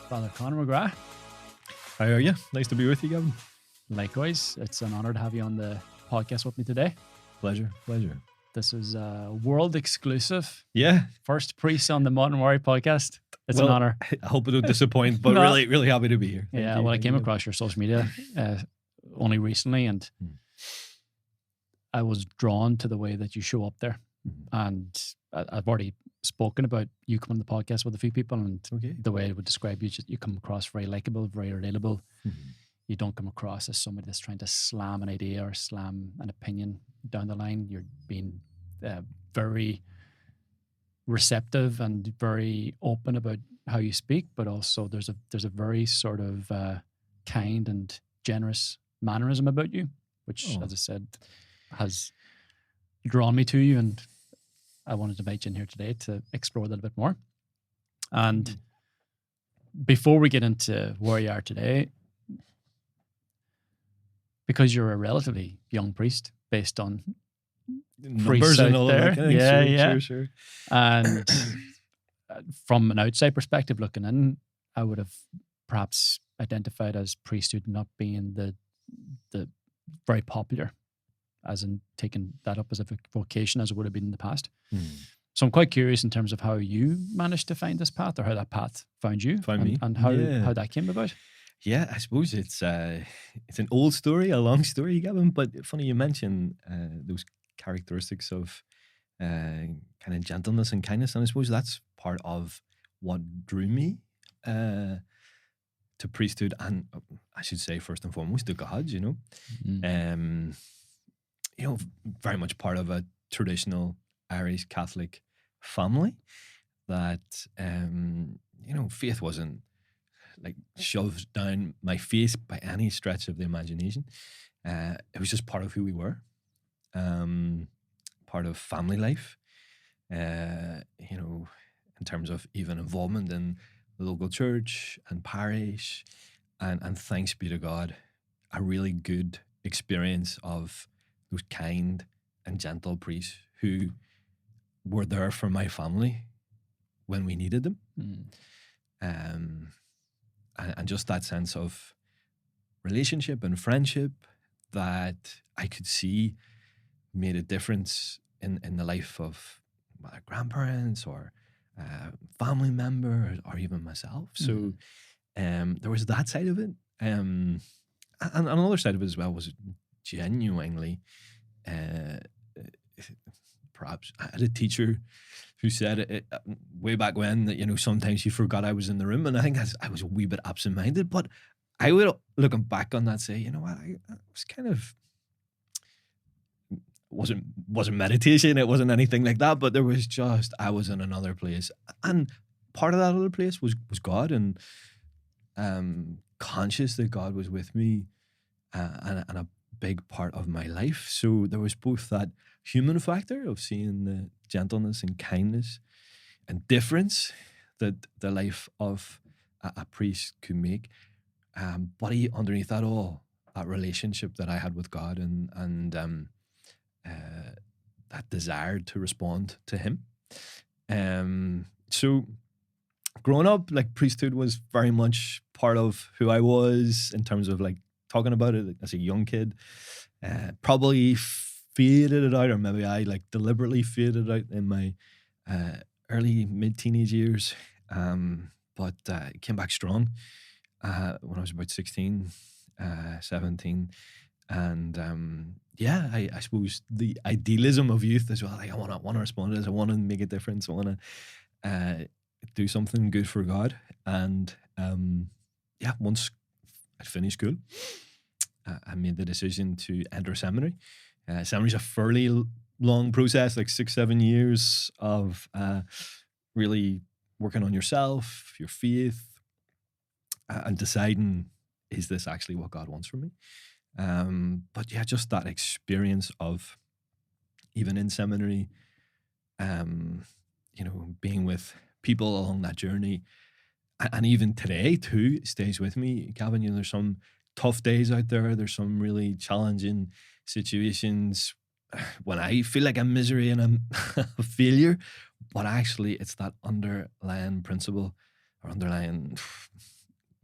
Fr Conor McGrath. How are you? Nice to be with you, Gavin. Likewise, it's an honor to have you on the podcast with me today. Pleasure. This is a world exclusive. Yeah. First priest on the Modern Warrior podcast. It's an honor. I hope it don't disappoint, but No. really happy to be here. Thank you. I came across your social media only recently, and I was drawn to the way that you show up there. And I've already spoken about you coming on the podcast with a few people, and the way I would describe you, you come across very likable, very relatable. You don't come across as somebody that's trying to slam an idea or slam an opinion down the line. You're being very receptive and very open about how you speak, but also there's a very sort of kind and generous mannerism about you, which, as I said, has drawn me to you, and I wanted to invite you in here today to explore that a bit more. And before we get into where you are today, because you're a relatively young priest based on numbers and all there. that kind of thing. Sure. And from an outside perspective looking in, I would have perhaps identified as priesthood not being the very popular, as in taking that up as a vocation as it would have been in the past. So I'm quite curious in terms of how you managed to find this path, or how that path found you, and how that came about. Yeah, I suppose it's an old story, a long story, Gavin. But funny you mention those characteristics of kind of gentleness and kindness, and I suppose that's part of what drew me to priesthood, and I should say first and foremost to God. Very much part of a traditional Irish Catholic family that faith wasn't like shoved down my face by any stretch of the imagination. It was just part of who we were, part of family life, in terms of even involvement in the local church and parish, and thanks be to God, a really good experience of those kind and gentle priests who were there for my family when we needed them. And just that sense of relationship and friendship that I could see made a difference in the life of my grandparents or family member or even myself. So there was that side of it. And another side of it as well was genuinely, perhaps I had a teacher who said it way back when that, sometimes he forgot I was in the room. And I think I was a wee bit absent-minded, but I would, looking back on that, say, you know what, I was kind of, wasn't meditation, it wasn't anything like that, but there was just, I was in another place. And part of that other place was God, and conscious that God was with me and a big part of my life. So there was both that human factor of seeing the gentleness and kindness and difference that the life of a priest could make, but underneath that all, that relationship that I had with God and that desire to respond to Him. So growing up, like, priesthood was very much part of who I was in terms of like talking about it as a young kid. Probably faded it out, or maybe I like deliberately faded it out in my early mid-teenage years, but it came back strong when I was about 16, 17, and I suppose the idealism of youth as well. Like, I want to respond to this. I want to make a difference. I want to do something good for God. And once I finished school, I made the decision to enter seminary. Seminary is a fairly long process, like 6-7 years of really working on yourself, your faith, and deciding, is this actually what God wants from me? But yeah, just that experience of, even in seminary, being with people along that journey, and even today too, stays with me. Gavin, there's some tough days out there. There's some really challenging situations when I feel like I'm misery and I'm a failure, but actually it's that underlying principle or underlying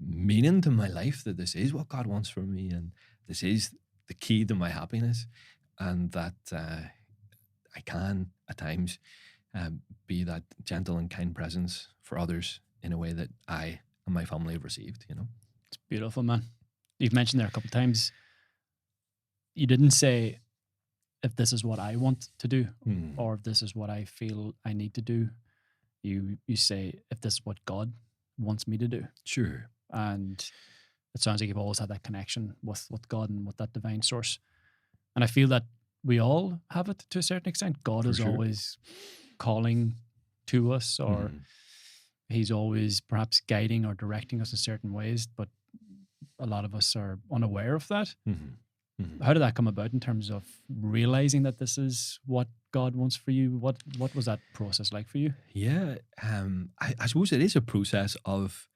meaning to my life, that this is what God wants from me, and this is the key to my happiness, and that I can at times be that gentle and kind presence for others in a way that I and my family have received. It's beautiful, man. You've mentioned there a couple of times, you didn't say if this is what I want to do or if this is what I feel I need to do. You say if this is what God wants me to do. Sure. And it sounds like you've always had that connection with God and with that divine source. And I feel that we all have it to a certain extent. God is always calling to us, or he's always perhaps guiding or directing us in certain ways, but a lot of us are unaware of that. How did that come about in terms of realizing that this is what God wants for you? What was that process like for you? Yeah, I suppose it is a process of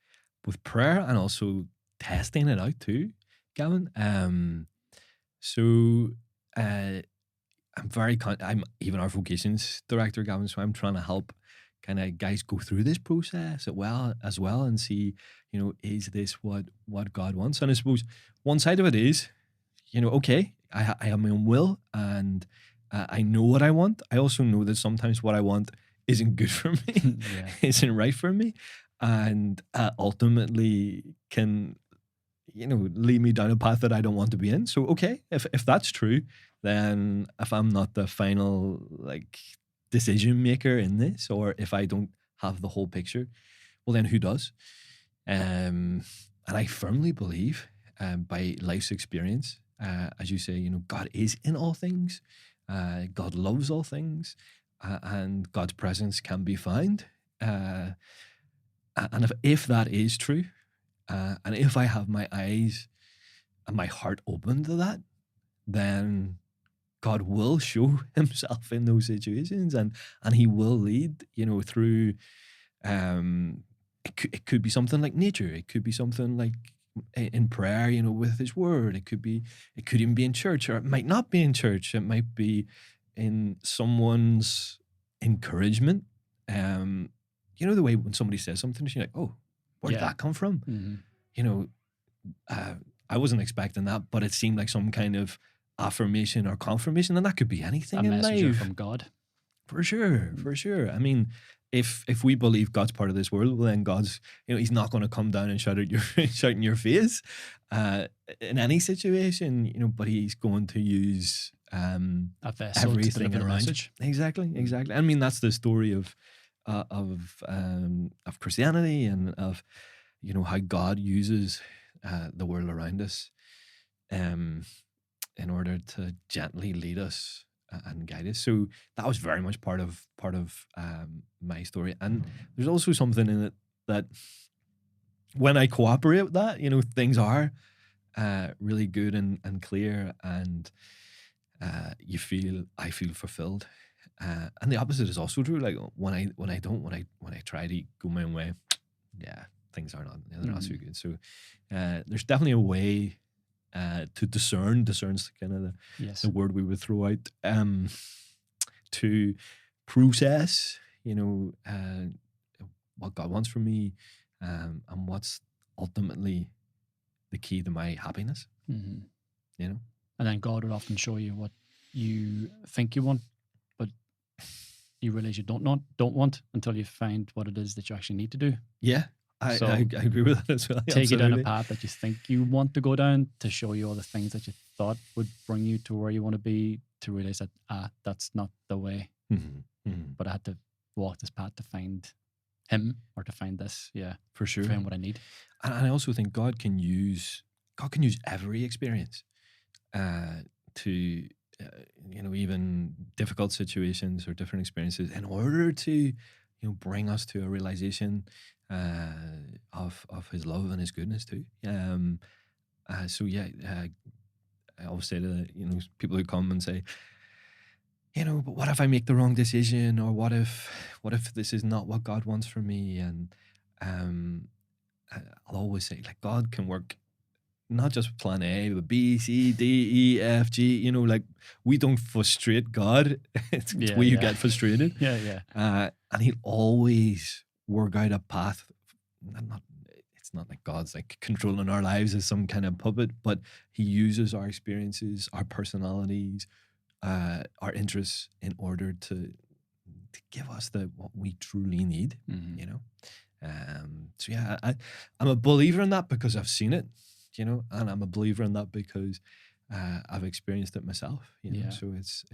both prayer and also testing it out too, Gavin. I'm even our vocations director, Gavin, so I'm trying to help kind of guys go through this process as well and see, is this what God wants? And I suppose one side of it is, okay, I have my own will, and I know what I want. I also know that sometimes what I want isn't good for me, isn't right for me, and ultimately can, lead me down a path that I don't want to be in. So, okay, if that's true, then if I'm not the final decision maker in this, or if I don't have the whole picture, well, then who does? And I firmly believe by life's experience, as you say, God is in all things. God loves all things, and God's presence can be found. And if that is true, and if I have my eyes and my heart open to that, then God will show himself in those situations, and he will lead, through, it could be something like nature. It could be something like in prayer, with his word. It could even be in church, or it might not be in church. It might be in someone's encouragement. The way when somebody says something, you're like, oh, where did that come from? I wasn't expecting that, but it seemed like some kind of affirmation or confirmation, and that could be anything in life. A messenger from God. For sure. I mean, if we believe God's part of this world, well, then God's, he's not going to come down and shout in your face in any situation, but he's going to use a vessel everything to around. Message. Exactly. I mean, that's the story of Christianity, and of how God uses the world around us in order to gently lead us and guide us. So that was very much part of my story. And there's also something in it that when I cooperate with that, things are really good and clear, and I feel fulfilled. And the opposite is also true. Like when I try to go my own way, things are they're not so good. So there's definitely a way to discern. Discern's kind of the word we would throw out, to process, what God wants from me, and what's ultimately the key to my happiness. And then God would often show you what you think you want, but you realize you don't want until you find what it is that you actually need to do. Yeah. I agree with that as well. Take you down a path that you think you want to go down, to show you all the things that you thought would bring you to where you want to be, to realize that that's not the way. But I had to walk this path to find him, or to find this. Yeah, for sure. To find what I need. And I also think God can use every experience to even difficult situations or different experiences, in order to bring us to a realization of his love and his goodness too. I always say to people who come and say, but what if I make the wrong decision, or what if this is not what God wants for me? And I'll always say, like, God can work not just plan A, but B, C, D, E, F, G. We don't frustrate God. It's we who get frustrated. And he'll always work out a path. not like God's like controlling our lives as some kind of puppet, but he uses our experiences, our personalities, our interests in order to give us what we truly need, you know? So yeah, I'm a believer in that because I've seen it, you know, and I'm a believer in that because I've experienced it myself, you know? So it's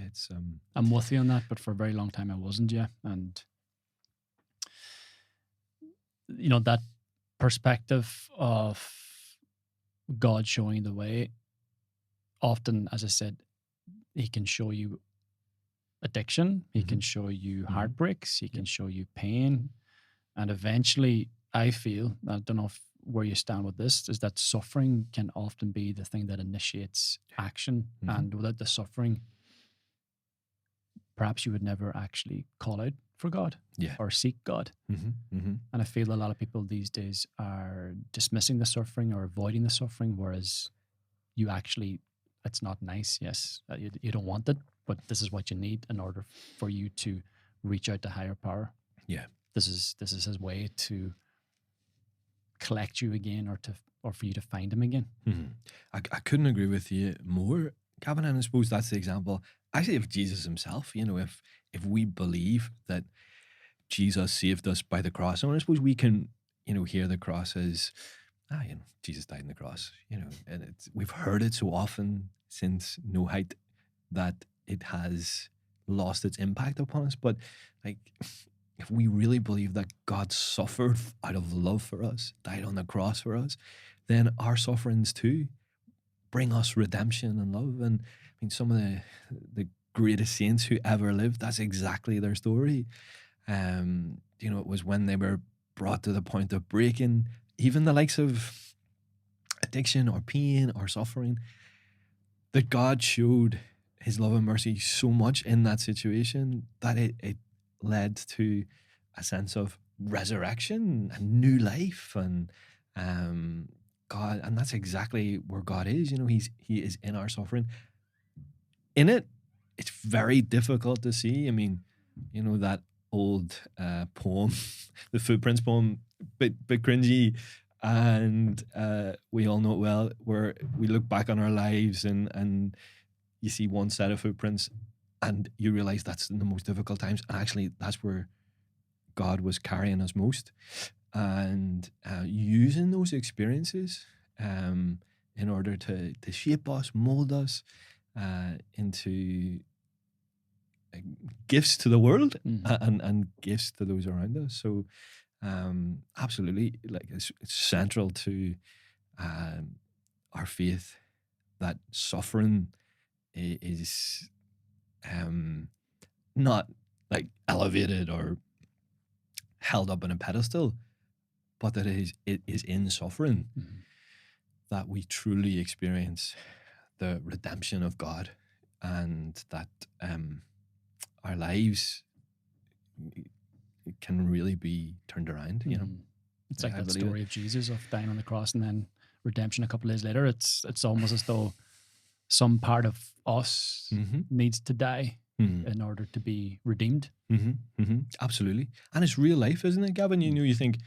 I'm with you on that, but for a very long time I wasn't, and you know, that perspective of God showing the way, often, as I said, he can show you addiction, he can show you heartbreaks, he can show you pain, and eventually I feel, I don't know where you stand with this, is that suffering can often be the thing that initiates action, and without the suffering, perhaps you would never actually call out for God or seek God. And I feel a lot of people these days are dismissing the suffering or avoiding the suffering, whereas you actually, it's not nice. Yes, you don't want it, but this is what you need in order for you to reach out to higher power. Yeah, this is his way to collect you again, or for you to find him again. I couldn't agree with you more, Gavin, and I suppose that's the example actually of Jesus himself. You know, if we believe that Jesus saved us by the cross, and I suppose we can, you know, hear the cross as, you know, Jesus died on the cross, you know, and we've heard it so often since no height that it has lost its impact upon us. But like, if we really believe that God suffered out of love for us, died on the cross for us, then our sufferings too bring us redemption and love. And I mean, some of the greatest saints who ever lived, that's exactly their story. You know, it was when they were brought to the point of breaking, even the likes of addiction or pain or suffering, that God showed his love and mercy so much in that situation that it led to a sense of resurrection and new life, and God, and that's exactly where God is. You know, he is in our suffering. In it, it's very difficult to see. I mean, you know, that old poem, the Footprints poem, bit cringy, and we all know it well, where we look back on our lives and you see one set of footprints and you realize that's in the most difficult times, and actually that's where God was carrying us most, and using those experiences in order to shape us, mold us into gifts to the world and gifts to those around us. So absolutely, like it's central to our faith that suffering is not like elevated or held up on a pedestal, but that it is in suffering that we truly experience the redemption of God, and that our lives can really be turned around, you know. It's like that story of Jesus of dying on the cross and then redemption a couple of days later. It's almost as though some part of us needs to die in order to be redeemed. Absolutely. And it's real life, isn't it, Gavin? You know, you think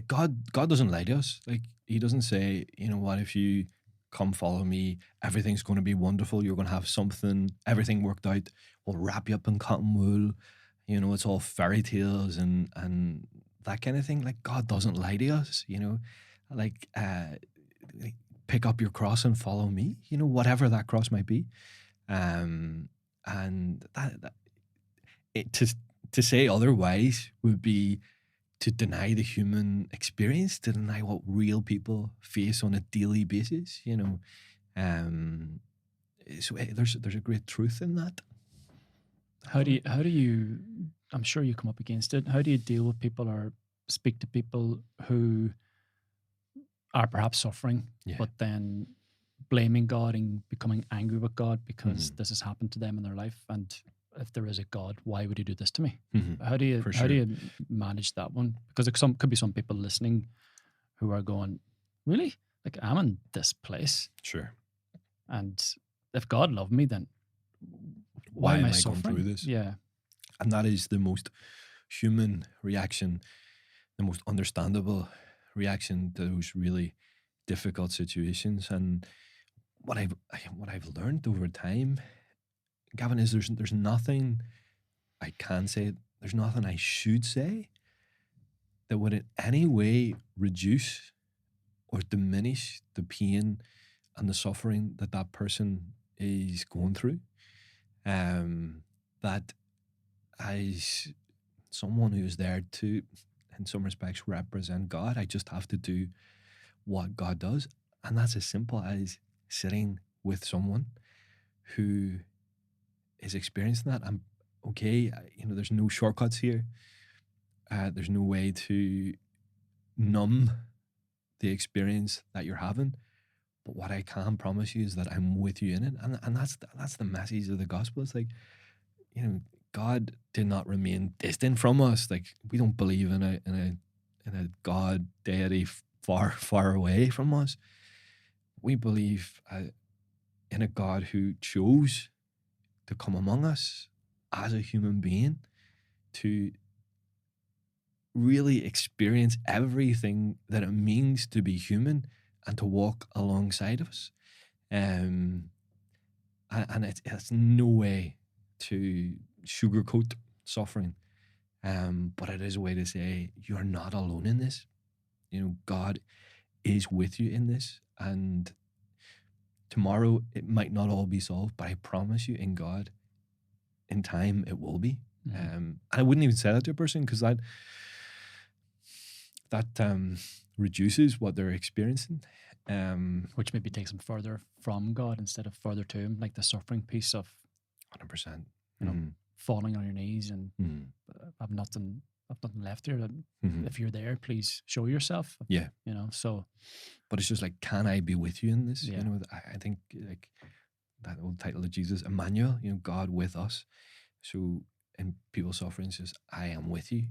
God doesn't lie to us. Like, he doesn't say, you know what, if you come follow me, everything's going to be wonderful. You're going to have something, everything worked out. We'll wrap you up in cotton wool. You know, it's all fairy tales and that kind of thing. Like, God doesn't lie to us, you know, like, pick up your cross and follow me, you know, whatever that cross might be. And to say otherwise would be to deny the human experience, to deny what real people face on a daily basis, you know. So there's a great truth in that. How do you, I'm sure you come up against it, how do you deal with people or speak to people who are perhaps suffering, but then blaming God and becoming angry with God because this has happened to them in their life? And if there is a God, why would he do this to me? How do you manage that one? Because there could be some people listening who are going, really? Like, I'm in this place. Sure. And if God loved me, then why am I suffering? Going through this? Yeah. And that is the most human reaction, the most understandable reaction to those really difficult situations. And what I've learned over time, Gavin, is there's nothing I can say, there's nothing I should say that would in any way reduce or diminish the pain and the suffering that that person is going through. That as someone who is there to, in some respects, represent God, I just have to do what God does. And that's as simple as sitting with someone who is experiencing that. I'm okay, there's no shortcuts here. There's no way to numb the experience that you're having. But what I can promise you is that I'm with you in it. And that's the message of the gospel. It's like, God did not remain distant from us. Like, we don't believe in a God deity far away from us. We believe in a God who chose to come among us as a human being to really experience everything that it means to be human and to walk alongside of us. And it's no way to sugarcoat suffering, but it is a way to say you're not alone in this. God is with you in this, and tomorrow it might not all be solved, but I promise you, in God, in time, it will be. And I wouldn't even say that to a person, because that reduces what they're experiencing. Which maybe takes them further from God instead of further to Him, like the suffering piece of 100%. Falling on your knees and I've nothing left here. If you're there, please show yourself. Yeah. So. But it's just like, can I be with you in this? Yeah. I think like that old title of Jesus, Emmanuel, God with us. So in people's suffering, says, I am with you,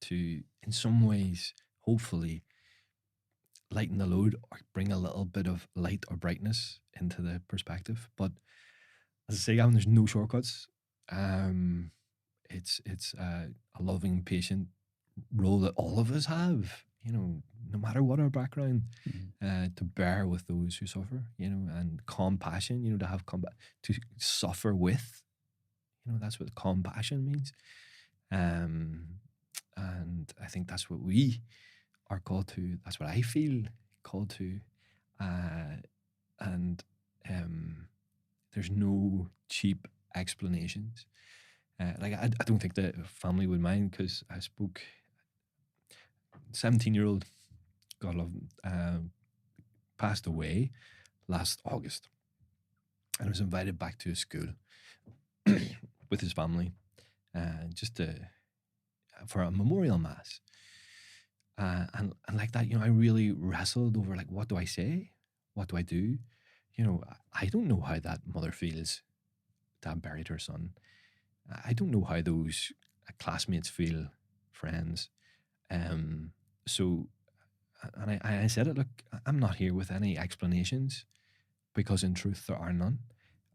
to, in some ways, hopefully lighten the load or bring a little bit of light or brightness into the perspective. But as I say, Gavin, there's no shortcuts. It's a loving, patient role that all of us have, no matter what our background, to bear with those who suffer, and compassion, to have to suffer with, that's what compassion means. And I think that's what we are called to. That's what I feel called to. And there's no cheap explanations. I don't think the family would mind, because I spoke 17-year-old, God love him, passed away last August, and I was invited back to his school with his family, just for a memorial mass. And like that, I really wrestled over, like, what do I say? What do I do? I don't know how that mother feels to have buried her son. I don't know how those classmates feel, friends. So, and I said it, look, I'm not here with any explanations, because in truth there are none.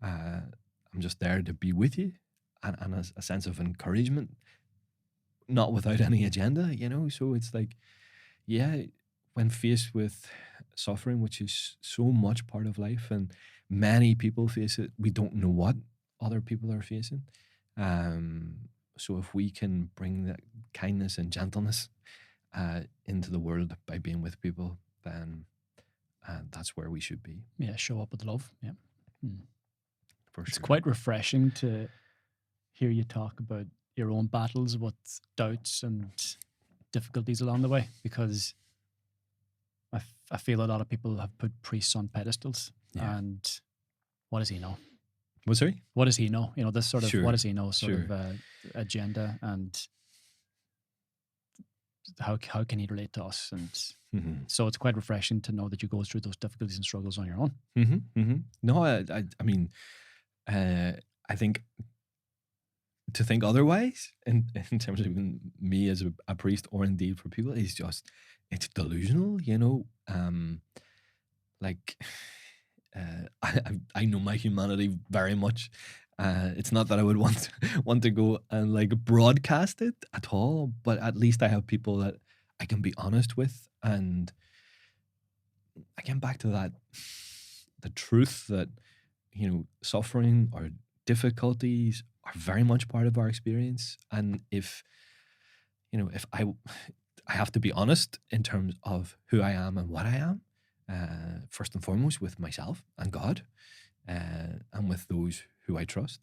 I'm just there to be with you, and a sense of encouragement, not without any agenda, So it's like, yeah, when faced with suffering, which is so much part of life, and many people face it, we don't know what other people are facing. So if we can bring that kindness and gentleness into the world by being with people, then that's where we should be. Yeah, show up with love. Yeah. It's Sure. quite refreshing to hear you talk about your own battles with doubts and difficulties along the way, because I feel a lot of people have put priests on pedestals, and what does he know? What, sorry? What does he know? This sort of, Sure. what does he know sort of agenda, and how can he relate to us? And so it's quite refreshing to know that you go through those difficulties and struggles on your own. No, I mean, I think to think otherwise in terms of even me as a priest, or indeed for people, is just, it's delusional, I know my humanity very much. It's not that I would want to go and like broadcast it at all, but at least I have people that I can be honest with. And again, back to that, the truth that, suffering or difficulties are very much part of our experience. And if I have to be honest in terms of who I am and what I am, first and foremost with myself and God, and with those who I trust.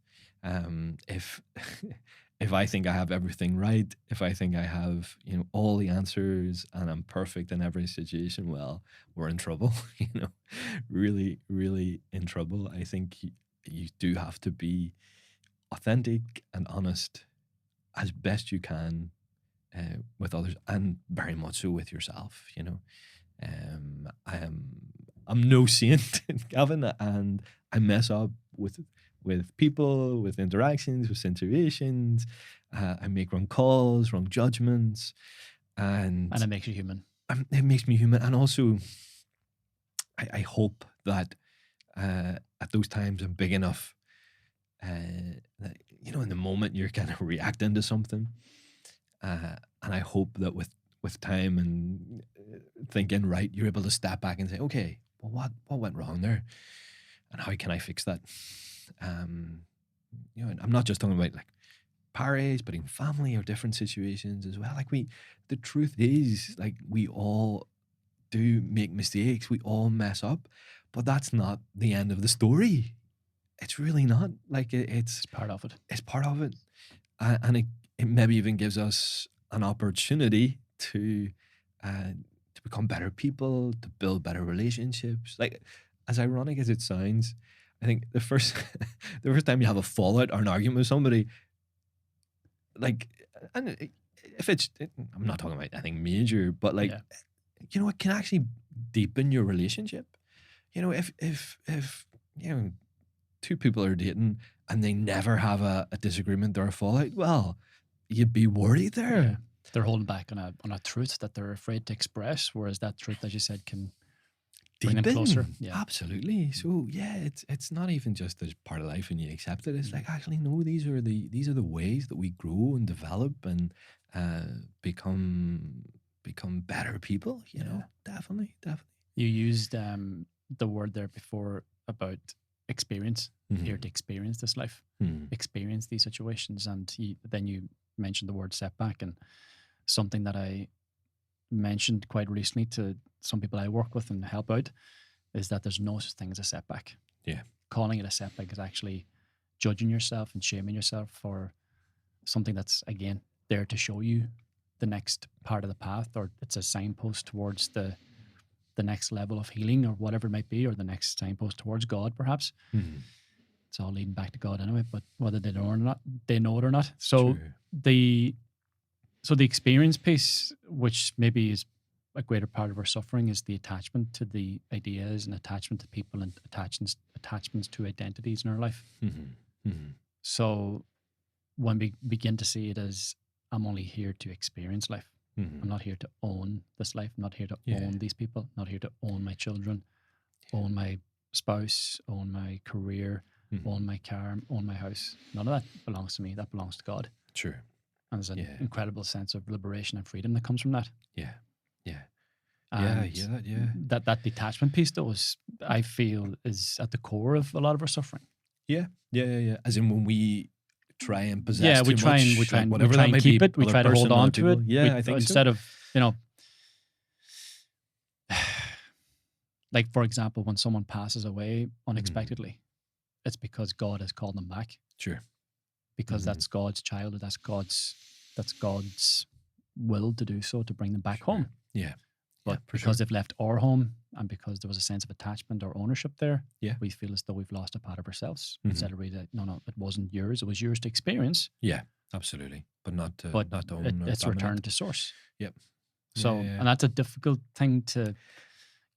If if I think I have everything right, if I think I have all the answers and I'm perfect in every situation, well, we're in trouble. Really, really in trouble. I think you do have to be authentic and honest as best you can with others, and very much so with yourself. I'm no saint, Gavin, and I mess up with people, with interactions, with situations. I make wrong calls, wrong judgments, and it makes you human. It makes me human, and also I hope that at those times I'm big enough. That, in the moment you're kind of reacting to something, and I hope that with time and thinking right, you're able to step back and say, okay, well, what went wrong there, and how can I fix that? I'm not just talking about like marriage, but in family or different situations as well. Like the truth is, like, we all do make mistakes, we all mess up, but that's not the end of the story. It's really not. Like it's part of it. It's part of it, and it maybe even gives us an opportunity to become better people, to build better relationships. Like, as ironic as it sounds, I think the first time you have a fallout or an argument with somebody, like, and if I'm not talking about anything major, but like, it can actually deepen your relationship. If two people are dating and they never have a disagreement or a fallout, well, you'd be worried there. Yeah. They're holding back on a truth that they're afraid to express, whereas that truth, as you said, can bring them closer. Yeah. Absolutely. So yeah, it's not even just as part of life and you accept it. It's like, actually, no, these are the ways that we grow and develop and become better people. Definitely. You used the word there before about experience. Here to experience this life, experience these situations, and then you mentioned the word setback, and something that I mentioned quite recently to some people I work with and help out is that there's no such thing as a setback. Yeah, calling it a setback is actually judging yourself and shaming yourself for something that's, again, there to show you the next part of the path, or it's a signpost towards the next level of healing or whatever it might be, or the next signpost towards God, perhaps. It's all leading back to God anyway, but whether they know it or not. So true. the experience piece, which maybe is a greater part of our suffering, is the attachment to the ideas and attachment to people and attachments to identities in our life. So when we begin to see it as, I'm only here to experience life. I'm not here to own this life. I'm not here to own these people. I'm not here to own my children, own my spouse, own my career, own my car, own my house. None of that belongs to me. That belongs to God. True. And there's an incredible sense of liberation and freedom that comes from that. Yeah. That detachment piece, though, I feel is at the core of a lot of our suffering. Yeah. As in, when we try and possess we try and keep it. We try to hold on to it. Yeah, I think instead so. of like, for example, when someone passes away unexpectedly, it's because God has called them back. Sure. Because that's God's child, that's God's will to do so, to bring them back home. Yeah. But because they've left our home, and because there was a sense of attachment or ownership there, we feel as though we've lost a part of ourselves. Instead of really, no, it wasn't yours. It was yours to experience. Yeah, absolutely. But not to own. It's returned to source. Yep. So, and that's a difficult thing to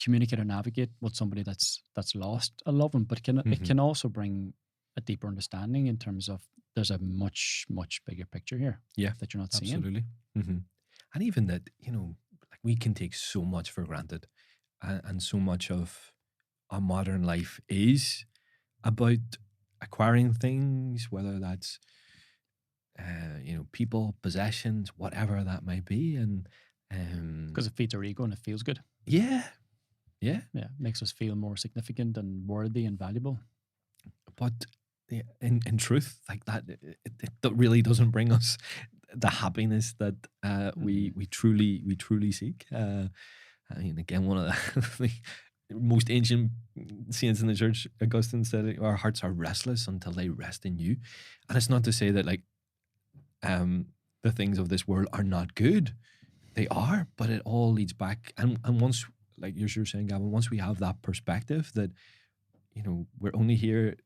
communicate or navigate with somebody that's lost a loved one. But it can also bring a deeper understanding in terms of there's a much, much bigger picture here. Yeah, that you're not seeing. Absolutely. And even that, like, we can take so much for granted, and so much of our modern life is about acquiring things, whether that's people, possessions, whatever that might be, and Because it feeds our ego and it feels good. Yeah. Makes us feel more significant and worthy and valuable. But in truth, like that, it really doesn't bring us the happiness that we truly seek. I mean, again, one of the most ancient saints in the church, Augustine, said, "Our hearts are restless until they rest in you." And it's not to say that like the things of this world are not good. They are, but it all leads back. And once, like you're saying, Gavin, once we have that perspective that, you know, we're only here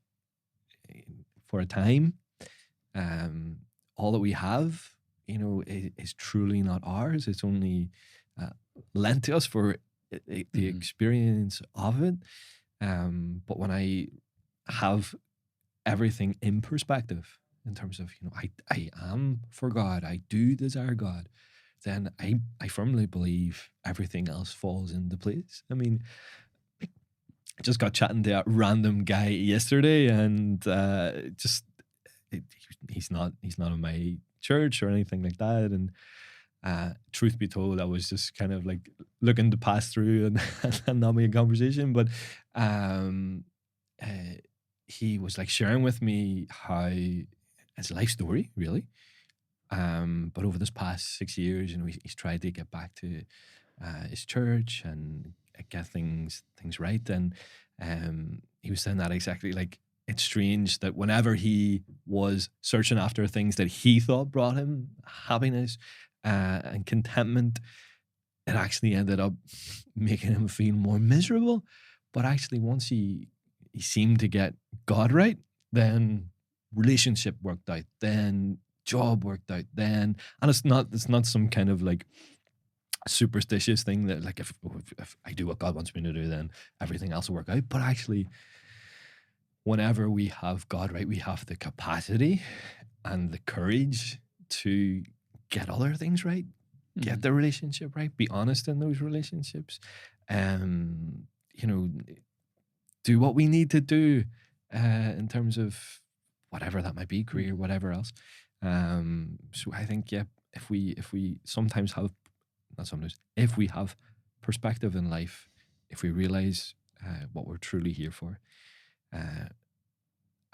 for a time, all that we have, you know, is truly not ours. It's only lent to us for the experience of it. But when I have everything in perspective, in terms of, you know, I am for God, I do desire God, then I firmly believe everything else falls into place. I mean, I just got chatting to a random guy yesterday, and he's not in my church or anything like that. And truth be told, I was just kind of like looking to pass through and not make a conversation. But he was like sharing with me how his life story, really. But over this past 6 years, you know, he's tried to get back to his church and get things right. And he was saying that exactly, like, it's strange that whenever he was searching after things that he thought brought him happiness and contentment, it actually ended up making him feel more miserable. But actually, once he seemed to get God right, then relationship worked out, then job worked out, then, and it's not some kind of like superstitious thing that like if I do what God wants me to do, then everything else will work out. But actually, whenever we have God right, we have the capacity and the courage to get other things right, get the relationship right, be honest in those relationships, you know, do what we need to do in terms of whatever that might be, career, whatever else. So I think, yeah, if we sometimes have, not sometimes, if we have perspective in life, if we realize what we're truly here for,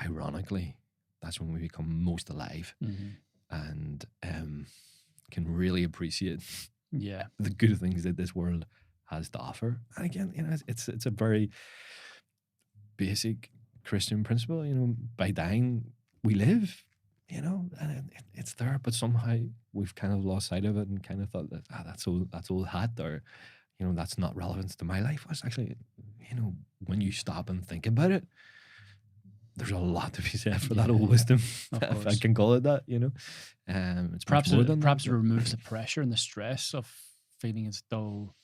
ironically, that's when we become most alive and can really appreciate the good things that this world has to offer. And again, you know, it's a very basic Christian principle. You know, by dying we live. You know, and it's there, but somehow we've kind of lost sight of it and kind of thought that that's old hat, or, you know, that's not relevant to my life. It's actually, you know, when you stop and think about it, there's a lot to be said for that old wisdom, if I can call it that. You know, it's perhaps more than it removes the pressure and the stress of feeling as though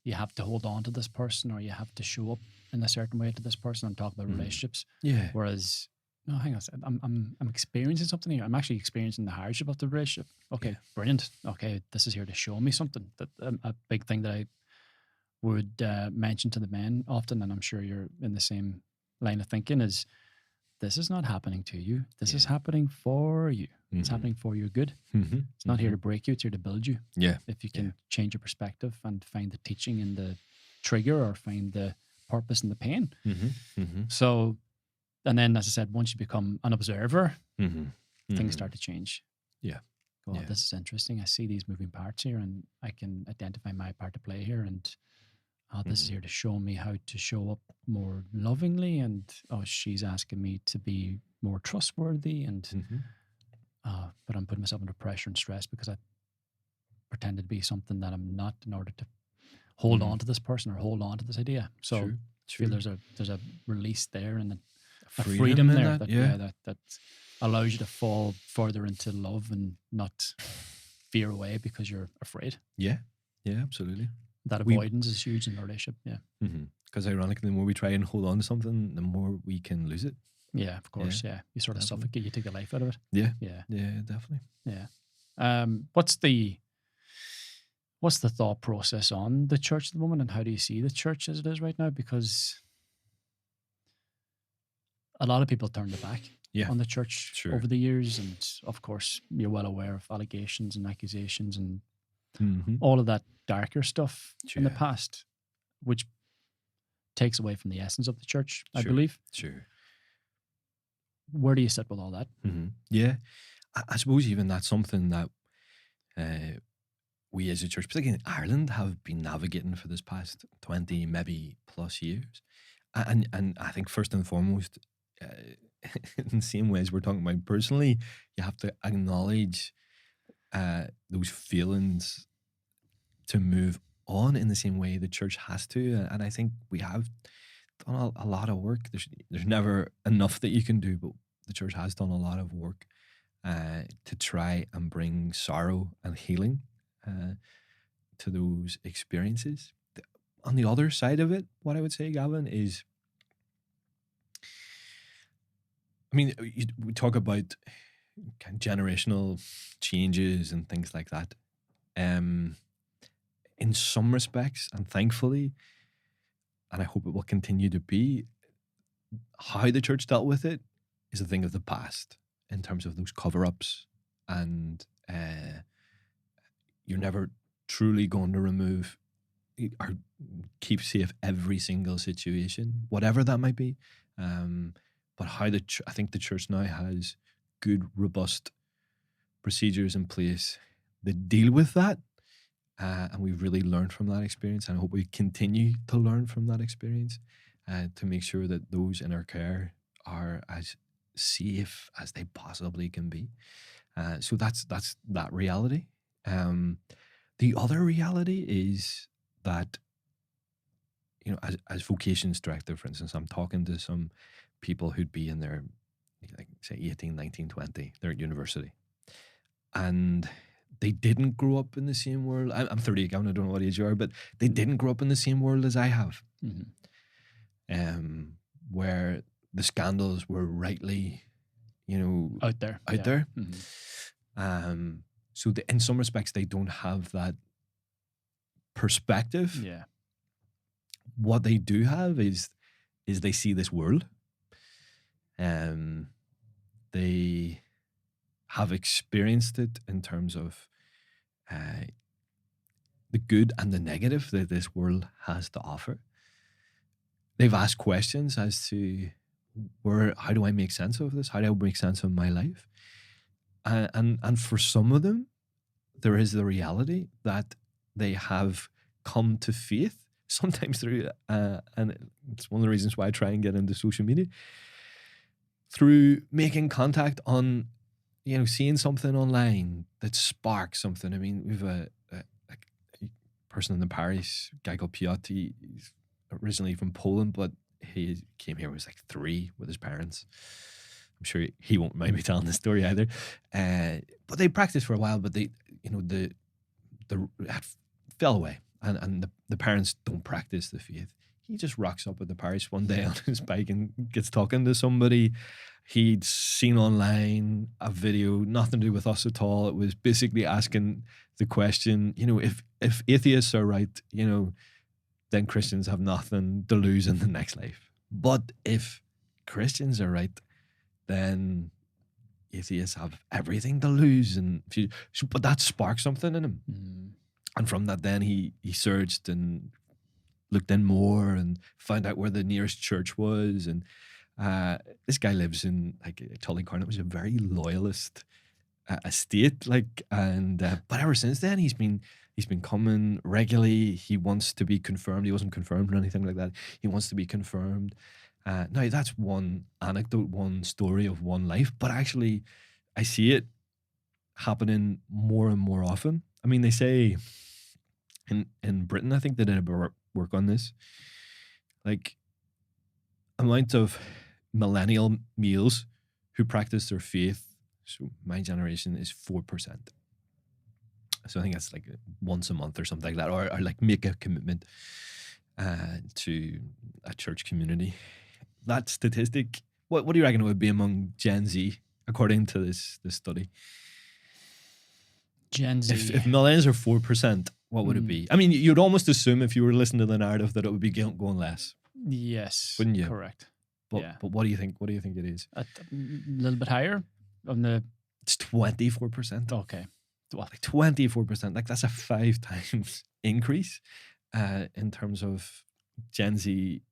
you have to hold on to this person or you have to show up in a certain way to this person. I'm talking about relationships. Yeah. Whereas, no, hang on. I'm experiencing something here. I'm actually experiencing the hardship of the relationship. Okay, brilliant. Okay, this is here to show me something. That a big thing that I would mention to the men often, and I'm sure you're in the same line of thinking, is this is not happening to you. This is happening for you. It's happening for your good. It's not here to break you. It's here to build you. Yeah. If you can change your perspective and find the teaching in the trigger or find the purpose in the pain. So, and then, as I said, once you become an observer, things start to change. Yeah. Well, this is interesting. I see these moving parts here and I can identify my part to play here. And this is here to show me how to show up more lovingly. And she's asking me to be more trustworthy. And but I'm putting myself under pressure and stress because I pretended to be something that I'm not in order to hold on to this person or hold on to this idea. So I feel there's a release there and a freedom there that allows you to fall further into love and not veer away because you're afraid. Yeah, absolutely. That avoidance is huge in a relationship. Yeah. Because ironically, the more we try and hold on to something, the more we can lose it. Yeah, of course. Yeah. You sort of suffocate, you take the life out of it. Yeah. Yeah. Yeah, definitely. Yeah. What's the thought process on the church at the moment, and how do you see the church as it is right now? Because a lot of people turned their back on the church over the years, and of course, you're well aware of allegations and accusations and all of that darker stuff in the Yeah. past, which takes away from the essence of the church, I Sure. believe. Sure. Where do you sit with all that? Yeah. I suppose even that's something that we as a church, particularly in Ireland, have been navigating for this past 20, maybe plus years. And I think first and foremost, in the same way as we're talking about personally, you have to acknowledge those feelings to move on in the same way the church has to. And I think we have done a lot of work. There's never enough that you can do, but the church has done a lot of work to try and bring sorrow and healing to those experiences. On the other side of it, what I would say, Gavin, is, I mean, we talk about kind of generational changes and things like that. In some respects, and thankfully, and I hope it will continue to be, how the church dealt with it is a thing of the past in terms of those cover-ups, and you're never truly going to remove or keep safe every single situation, whatever that might be. But how I think the church now has good, robust procedures in place that deal with that. And we've really learned from that experience. And I hope we continue to learn from that experience to make sure that those in our care are as safe as they possibly can be. So that's that reality. The other reality is that, you know, as vocations director, for instance, I'm talking to some people who'd be in their, like, say, 18, 19, 20. They're at university. And they didn't grow up in the same world. I'm 30, Gavin, I don't know what age you are, but they didn't grow up in the same world as I have. Where the scandals were rightly, you know, Out there. So in some respects, they don't have that perspective. Yeah. What they do have is they see this world. They have experienced it in terms of the good and the negative that this world has to offer. They've asked questions as to how do I make sense of this? How do I make sense of my life? And for some of them, there is the reality that they have come to faith, sometimes through, and it's one of the reasons why I try and get into social media, through making contact on, you know, seeing something online that sparks something. I mean, we've a person in the parish, a guy called Piotr. He's originally from Poland, but he came here when he was like 3 with his parents. I'm sure he won't mind me telling the story either. But they practiced for a while, but they, you know, the fell away, and the parents don't practice the faith. He just rocks up at the parish one day on his bike and gets talking to somebody he'd seen online, a video, nothing to do with us at all. It was basically asking the question, you know, if atheists are right, you know, then Christians have nothing to lose in the next life. But if Christians are right, then atheists have everything to lose. But that sparked something in him. And from that, then he searched and looked in more and found out where the nearest church was. And this guy lives in like Tullycorn. It was a very loyalist estate, like, and but ever since then he's been coming regularly. He wants to be confirmed. He wasn't confirmed or anything like that. He wants to be confirmed. Now that's one anecdote, one story of one life, but actually I see it happening more and more often. I mean, they say in Britain, I think they did a bit of work on this, like amount of millennial males who practice their faith. So my generation is 4%. So I think that's like once a month or something like that, or like make a commitment to a church community. That statistic, what do you reckon it would be among Gen Z, according to this study? Gen Z. If millennials are 4%, what would it be? I mean, you'd almost assume if you were listening to the narrative that it would be going less. Yes. Wouldn't you? Correct. But, yeah. But what do you think? What do you think it is? A little bit higher on the. It's 24%. Okay. like 24%. Like that's a 5 times increase in terms of Gen Z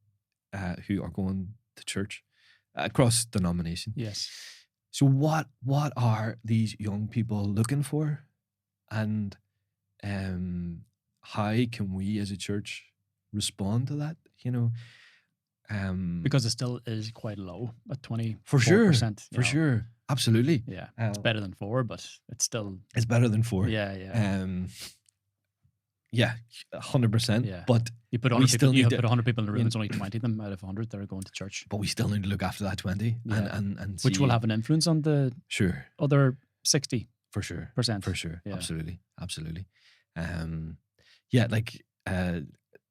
who are going to church across denomination. Yes. So what are these young people looking for, and how can we as a church respond to that? You know, Because it still is quite low at 24%. for sure, absolutely. Yeah, it's better than 4, but it's still It's better than 4. Yeah. Yeah, 100%. Yeah. But You put we 100 still people. You need to- put 100 people in the room. It's only 20 of them out of 100 that are going to church, but we still need to look after that 20 Yeah. and which see- will have an influence on the sure, other 60%. for sure, Yeah. absolutely. Yeah, like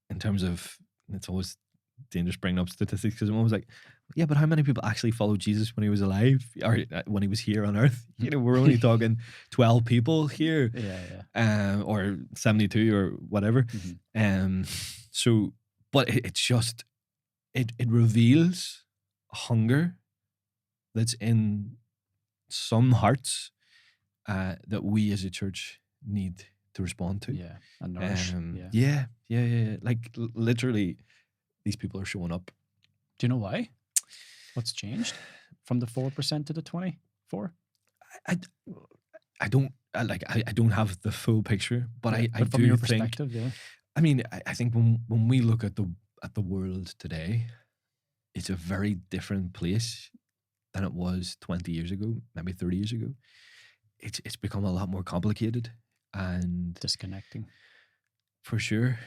in terms of, it's always dangerous bringing up statistics because I'm always like, yeah, but how many people actually followed Jesus when he was alive or when he was here on earth? You know, we're only talking 12 people here, or 72 or whatever. So, but it's just it reveals hunger that's in some hearts that we as a church need to respond to. Yeah, and nourish. Yeah. Like literally, these people are showing up. Do you know why? What's changed from the 4% to the 24%? I don't have the full picture, but I but from do your think. perspective, yeah. I mean, I think when we look at the world today, it's a very different place than it was 20 years ago, maybe 30 years ago. It's become a lot more complicated and disconnecting, for sure.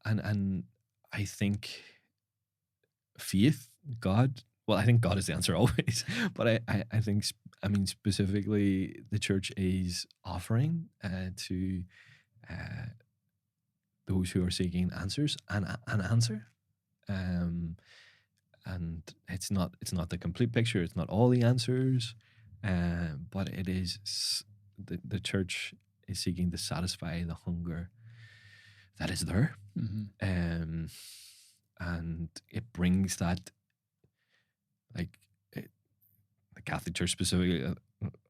And I think faith, God. Well, I think God is the answer always, but I think specifically the church is offering to those who are seeking answers an answer. And it's not the complete picture. It's not all the answers, but it is the church is seeking to satisfy the hunger that is there, and it brings that, like the Catholic Church specifically.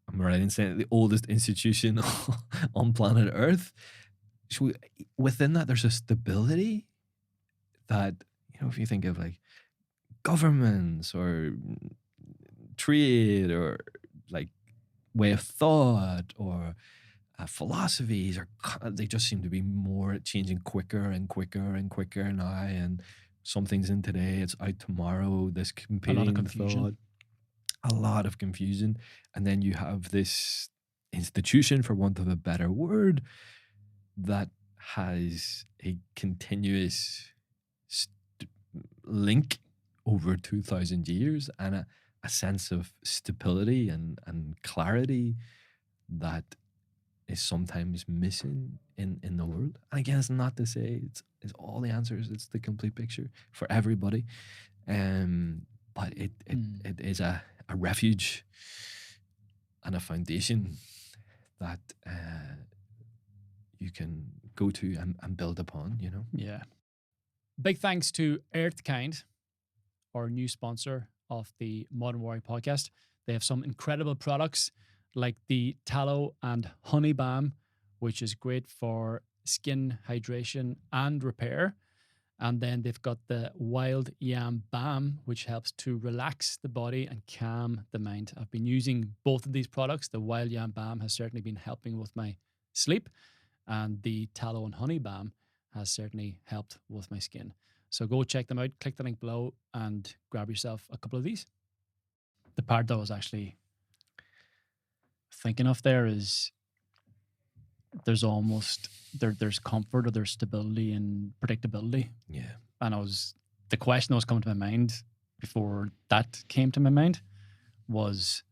I'm right in saying the oldest institution on planet Earth. So within that, there's a stability that, if you think of like governments or trade or like way of thought or philosophies, or they just seem to be more changing quicker and quicker and quicker now. And some things in today, it's out tomorrow. This competing thought, a lot of confusion, and then you have this institution, for want of a better word, that has a continuous link over 2,000 years and a sense of stability and clarity that is sometimes missing in the world. And again, it's not to say it's all the answers, it's the complete picture for everybody. But it is a refuge and a foundation that you can go to and build upon, Yeah. Big thanks to Earthkind, our new sponsor of the Modern Warrior podcast. They have some incredible products like the tallow and honey balm, which is great for skin hydration and repair. And then they've got the wild yam balm, which helps to relax the body and calm the mind. I've been using both of these products. The wild yam balm has certainly been helping with my sleep, and the tallow and honey balm has certainly helped with my skin. So go check them out. Click the link below and grab yourself a couple of these. The part that I was actually thinking of there is there's comfort or there's stability and predictability. Yeah. And the question that was coming to my mind before that came to my mind was,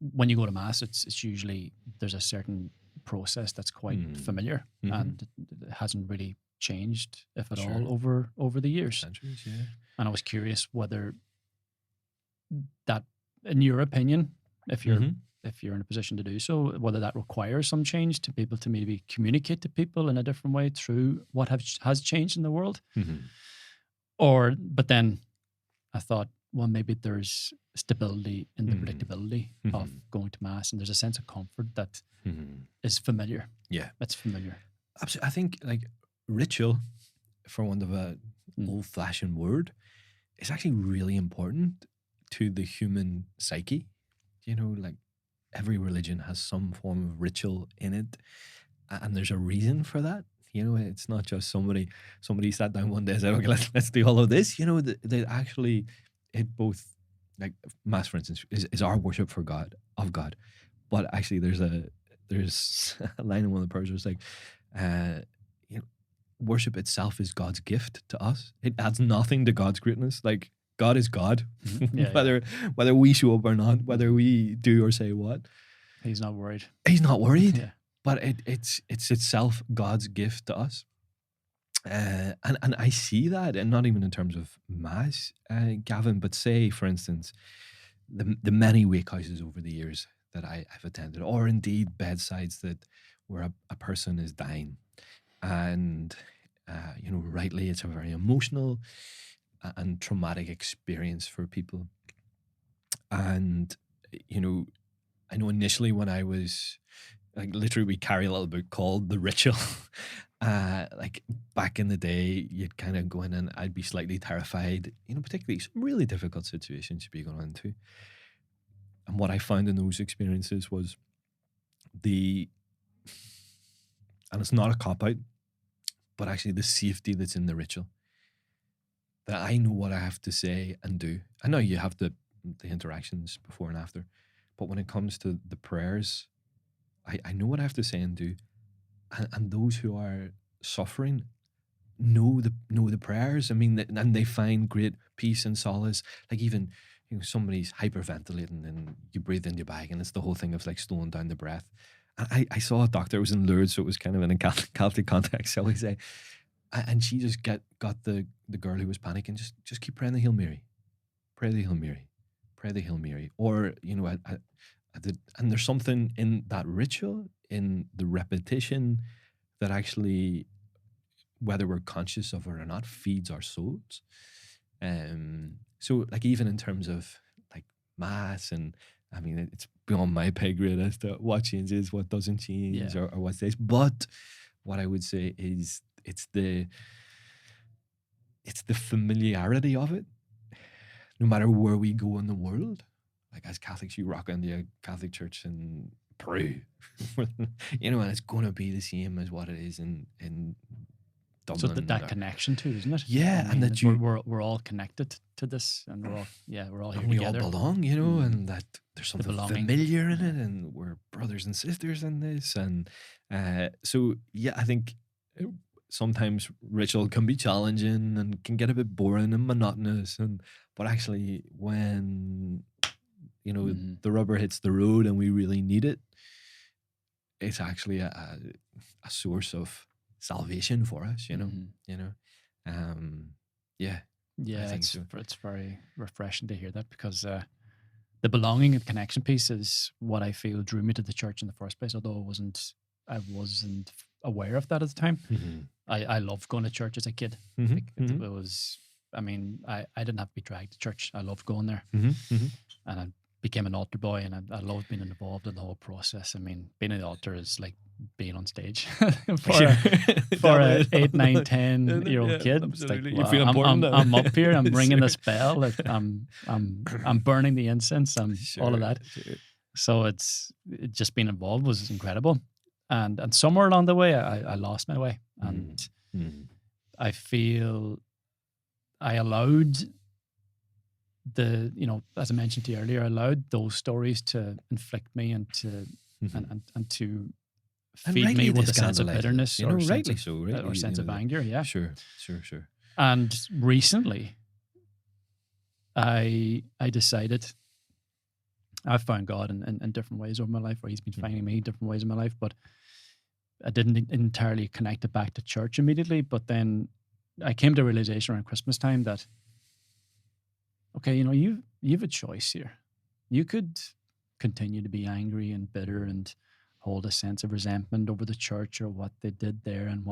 when you go to mass, it's usually there's a certain process that's quite familiar and it hasn't really changed, if at all, over the years. Centuries, yeah. And I was curious whether that, in your opinion, if you're in a position to do so, whether that requires some change to be able to maybe communicate to people in a different way through what has changed in the world. But then I thought, well, maybe there's stability in the predictability of going to Mass, and there's a sense of comfort that Mhm. is familiar. Yeah. It's familiar. Absolutely. I think like ritual, for want of a old-fashioned word, is actually really important to the human psyche. You know, like every religion has some form of ritual in it, and there's a reason for that. You know, it's not just somebody sat down one day and said, "Okay, let's do all of this." You know, they actually it both like Mass, for instance, is our worship for God of God, but actually there's a line in one of the prayers where it's like, you know, worship itself is God's gift to us. It adds nothing to God's greatness. Like God is God, Yeah, whether we show up or not, whether we do or say what. He's not worried. He's not worried. Yeah. But it's itself God's gift to us. And I see that, and not even in terms of Mass, Gavin, but say, for instance, the many wake houses over the years that I've attended, or indeed bedsides where a person is dying. And, you know, rightly, it's a very emotional and traumatic experience for people. And, you know, I know initially when I was like literally we carry a little book called The Ritual. Like back in the day, you'd kind of go in and I'd be slightly terrified, you know, particularly some really difficult situations you'd be going into. And what I found in those experiences was and it's not a cop out, but actually the safety that's in the ritual. That I know what I have to say and do. I know you have the interactions before and after, but when it comes to the prayers, I know what I have to say and do, and those who are suffering know the prayers. I mean, and they find great peace and solace. Like even you know somebody's hyperventilating and you breathe in your bag, and it's the whole thing of like slowing down the breath. And I saw a doctor. It was in Lourdes, so it was kind of in a Catholic context, shall we say? And she just got the girl who was panicking. Just keep praying the Hail Mary, pray the Hail Mary, pray the Hail Mary, or you know and there's something in that ritual, in the repetition, that actually, whether we're conscious of it or not, feeds our souls. So like even in terms of like Mass, and I mean it's beyond my pay grade as to what changes, what doesn't change, or what stays. But what I would say is it's the familiarity of it. No matter where we go in the world, like as Catholics, you rock into a Catholic church in Peru, you know, and it's going to be the same as what it is in Dublin. So that connection too, isn't it? Yeah, I mean, and that we're all connected to this, and we're all here and we together. all belong, you know, and that there's something familiar in it, and we're brothers and sisters in this, and so yeah, I think sometimes ritual can be challenging and can get a bit boring and monotonous, but actually when you know the rubber hits the road and we really need it, it's actually a source of salvation for us, you know. Yeah, I think it's very refreshing to hear that, because the belonging and connection piece is what I feel drew me to the church in the first place, although I wasn't aware of that at the time. I loved going to church as a kid. It was, I mean, I didn't have to be dragged to church. I loved going there, and I became an altar boy, and I loved being involved in the whole process. I mean, being an altar is like being on stage for a 8, 9, 10-year-old kid. It's like, well, I'm up here. I'm ringing this bell. I'm burning the incense. All of that. So it's just being involved was incredible. And somewhere along the way, I lost my way, and I feel I allowed as I mentioned to you earlier, I allowed those stories to inflict me and to and to feed me with a sense of bitterness, or sense of anger. Yeah, sure. And recently, I decided, I've found God in different ways over my life, or He's been finding me in different ways in my life, but I didn't entirely connect it back to church immediately. But then I came to a realization around Christmas time that, okay, you know, you've a choice here. You could continue to be angry and bitter and hold a sense of resentment over the church or what they did there and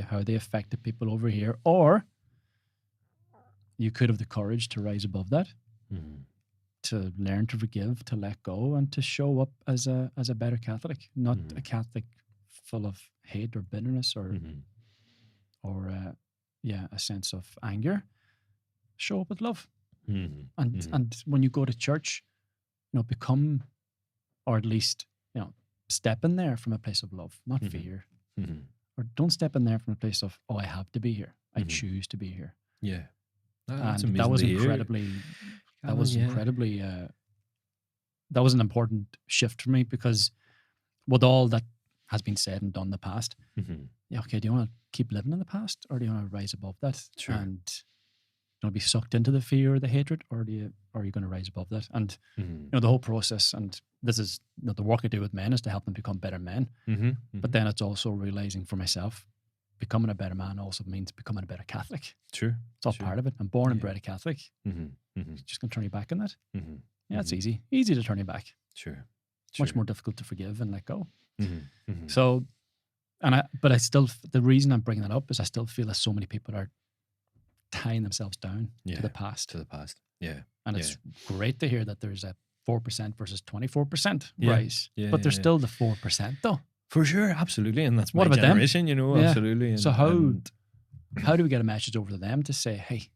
how they affected people over here, or you could have the courage to rise above that to learn to forgive, to let go, and to show up as a better Catholic, not a Catholic full of hate or bitterness or a sense of anger. Show up with love, and when you go to church, become, or at least step in there from a place of love, not fear, or don't step in there from a place of, oh, I have to be here, I choose to be here. Yeah, and that was incredibly. That was incredibly. That was an important shift for me, because with all that has been said and done in the past, okay, do you want to keep living in the past, or do you want to rise above that? Sure. And do you want to be sucked into the fear or the hatred, or are you going to rise above that? And the whole process, and this is the work I do with men, is to help them become better men. But then it's also realizing for myself, becoming a better man also means becoming a better Catholic. Sure. It's all part of it. I'm born and bred a Catholic. Just going to turn you back on that? Yeah, it's easy. Easy to turn you back. Sure. Much more difficult to forgive and let go. So, but I still, the reason I'm bringing that up is I still feel that so many people are tying themselves down to the past. Yeah. And it's great to hear that there's a 4% versus 24% rise. But there's still the 4% though. For sure, absolutely. And that's what my about generation, them? Absolutely. And, so how do we get a message over to them to say, hey,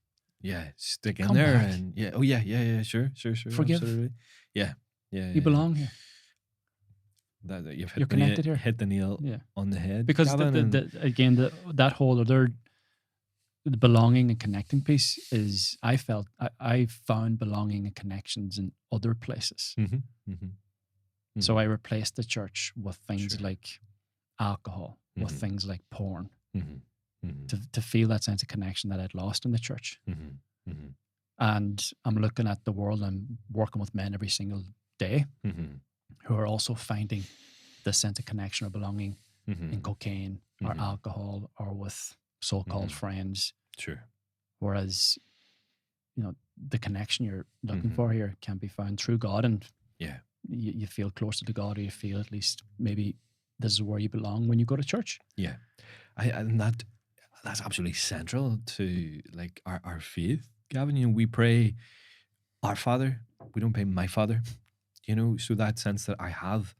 stick in there back. And sure. Forgive. Absolutely. Yeah. You belong here. You're connected here. Hit the nail on the head. Because that whole other, the belonging and connecting piece is, I found belonging and connections in other places. So I replaced the church with things like alcohol, with things like porn, to feel that sense of connection that I'd lost in the church. And I'm looking at the world, I'm working with men every single day who are also finding the sense of connection or belonging in cocaine or alcohol or with so-called friends. Sure. Whereas, the connection you're looking for here can be found through God, and you feel closer to God, or you feel at least maybe this is where you belong when you go to church. Yeah. And that's absolutely central to like our faith, Gavin. We pray our Father. We don't pray my Father. So that sense that I have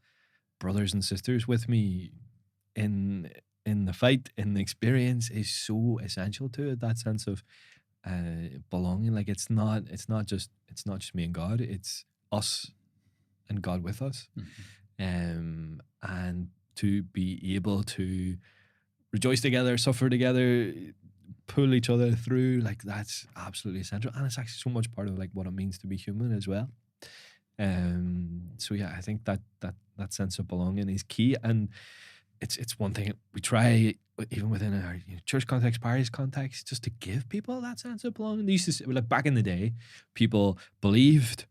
brothers and sisters with me in the fight, in the experience, is so essential to it. That sense of belonging. Like it's not just me and God. It's us and God with us. And to be able to rejoice together, suffer together, pull each other through, like that's absolutely essential. And it's actually so much part of like what it means to be human as well. So I think that sense of belonging is key. And it's one thing we try, even within our church context, parish context, just to give people that sense of belonging. They used to say, like back in the day, people believed,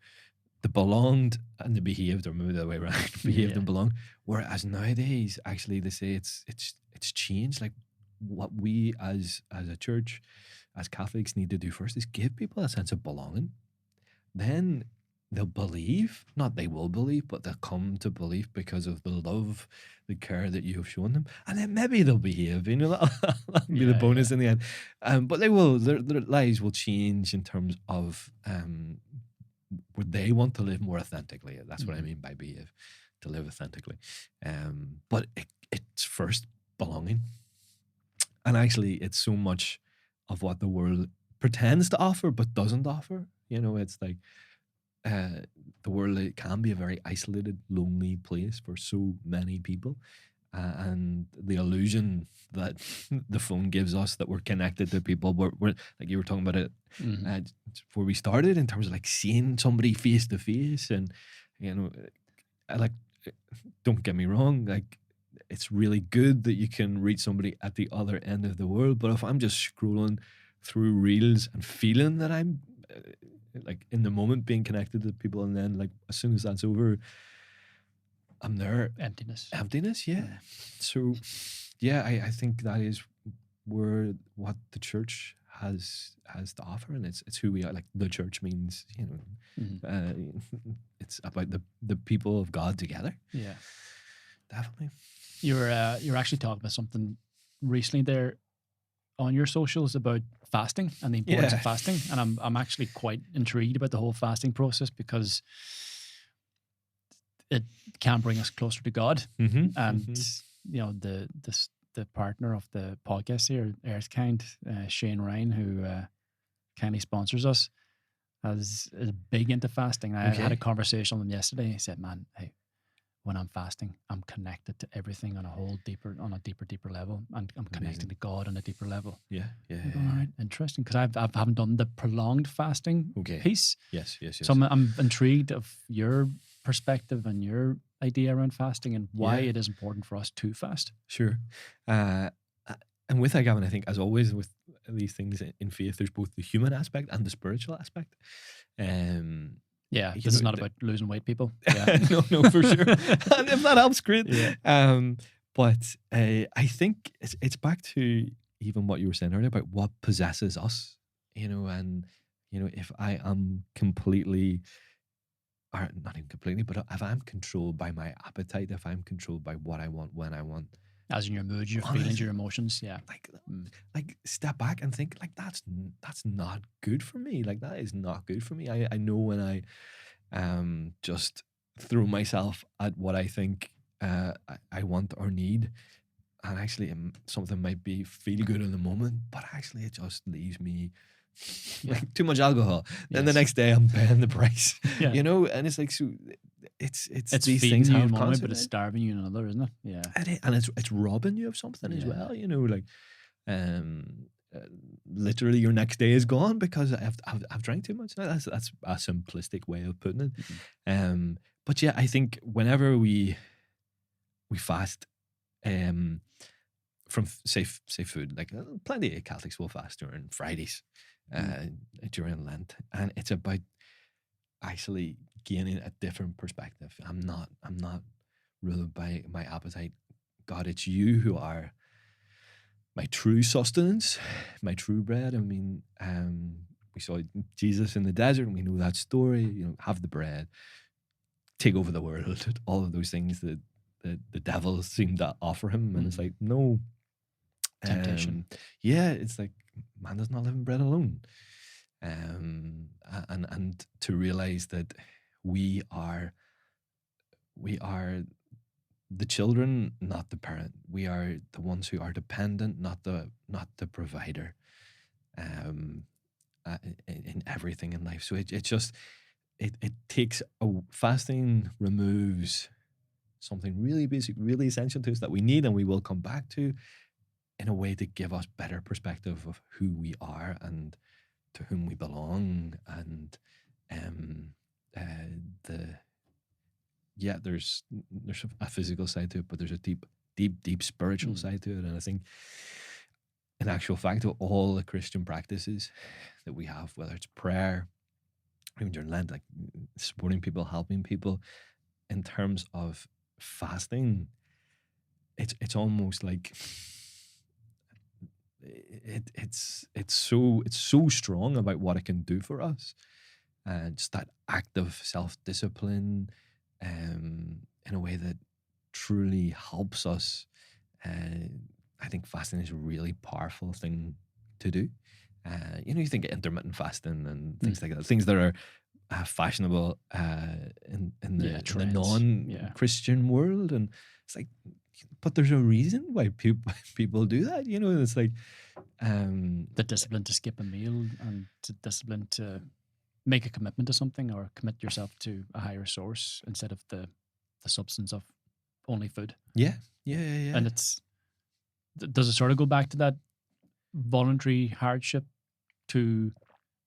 they belonged, and they behaved, or maybe the other way around, behaved and belonged. Whereas nowadays, actually, they say it's changed. Like what we as a church, as Catholics, need to do first is give people a sense of belonging. Then they'll believe, not they will believe, but they'll come to believe because of the love, the care that you have shown them. And then maybe they'll behave, that'll be the bonus in the end. But they will, their lives will change in terms of where they want to live more authentically. That's what I mean by behave, to live authentically. But it's first belonging. And actually, it's so much of what the world pretends to offer, but doesn't offer. It's like, the world, it can be a very isolated, lonely place for so many people, and the illusion that the phone gives us that we're connected to people, we're like you were talking about it before we started, in terms of like seeing somebody face to face, and like, don't get me wrong, like it's really good that you can reach somebody at the other end of the world, but if I'm just scrolling through reels and feeling that I'm like in the moment being connected to people, and then like as soon as that's over, I'm there. Emptiness, So I think that is where what the church has to offer, and it's who we are. Like the church means, it's about the people of God together. Yeah, definitely. You're actually talking about something recently there on your socials about fasting and the importance of fasting, and I'm actually quite intrigued about the whole fasting process because it can bring us closer to God. And you know, the partner of the podcast here, Earthkind, Shane Ryan, who kindly sponsors us, is big into fasting. I had a conversation with him yesterday. He said, "Man, hey, when I'm fasting, I'm connected to everything on a deeper level, and I'm connected to God on a deeper level." Yeah. All right, interesting, because I haven't done the prolonged fasting piece. Yes. So I'm intrigued of your perspective and your idea around fasting and why it is important for us to fast. Sure. And with that, Gavin, I think, as always with these things in faith, there's both the human aspect and the spiritual aspect. This is not about losing weight, people. No, for sure. And if that helps, great. But I think it's back to even what you were saying earlier about what possesses us, and, if I am completely, or not even completely, but if I'm controlled by my appetite, if I'm controlled by what I want, when I want, as in your moods, your feelings, your emotions, like step back and think, like, that's not good for me. Like, that is not good for me. I know when I just throw myself at what I think I want or need, and actually something might feel good in the moment, but actually it just leaves me like too much alcohol. Then the next day I'm paying the price, and it's like, so it's these things you have in one way, consequences, but it's starving you in another, isn't it? Yeah, and it's robbing you of something as well. Like literally your next day is gone because I've drank too much. That's a simplistic way of putting it. But yeah, I think whenever we fast, from say food, like plenty of Catholics will fast during Fridays, during Lent, and it's about actually gaining a different perspective. I'm not ruled by my appetite. God, it's you who are my true sustenance, my true bread. I mean, we saw Jesus in the desert, and we know that story. Have the bread, take over the world, all of those things that the devil seemed to offer him, and it's like, no. Temptation. It's like, man does not live in bread alone. And to realize that we are the children, not the parent. We are the ones who are dependent, not the provider. In everything in life. So it takes fasting removes something really basic, really essential to us that we need, and we will come back to, in a way to give us better perspective of who we are and to whom we belong. And there's a physical side to it, but there's a deep spiritual side to it. And I think, in actual fact, of all the Christian practices that we have, whether it's prayer, even during Lent, like supporting people, helping people, in terms of fasting, it's almost like it's so strong about what it can do for us, and just that act of self-discipline, in a way that truly helps us. I think fasting is a really powerful thing to do. You think of intermittent fasting and things like that, things that are fashionable in the non-Christian world, and it's like, but there's a reason why people do that. It's like the discipline to skip a meal, and the discipline to make a commitment to something, or commit yourself to a higher source instead of the substance of only food. Yeah. And does it sort of go back to that voluntary hardship to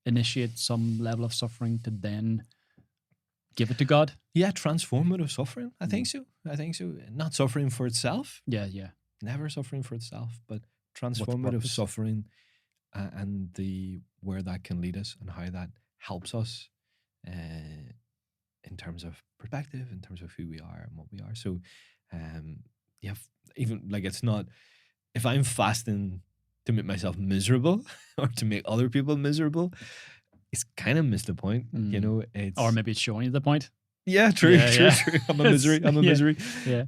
initiate some level of suffering to then give it to God? Yeah, transformative suffering. I think so. Not suffering for itself. Yeah. Never suffering for itself, but transformative suffering, and where that can lead us and how that helps us, in terms of perspective, in terms of who we are and what we are. So, even like, it's not, if I'm fasting to make myself miserable or to make other people miserable, it's kind of missed the point, or maybe it's showing you the point. Yeah, true. I'm a misery. Yeah.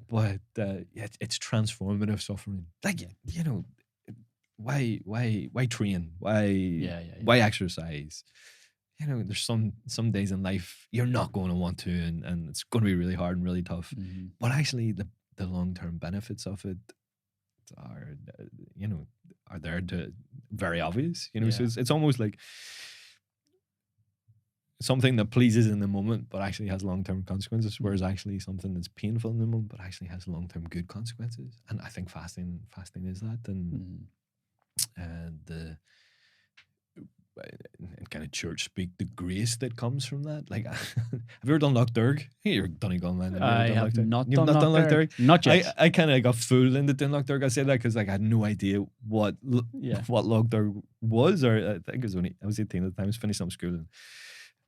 But it's transformative suffering. Like, why train? Why exercise? You know, there's some days in life you're not going to want to, and it's going to be really hard and really tough. Mm-hmm. But actually, the long-term benefits of it are, are there to very obvious. You know, so it's almost like something that pleases in the moment, but actually has long-term consequences. Whereas actually something that's painful in the moment, but actually has long-term good consequences. And I think fasting is that, and the in kind of church speak, the grace that comes from that. Like, have you ever done Loch Hey, you're Donegal, man. I have not You've done Loch Derg? Not yet. I kind of got fooled into doing Loch Derg. I say that because like I had no idea what Loch Derg was, or I think it was I was 18 at the time. I was finishing up school, and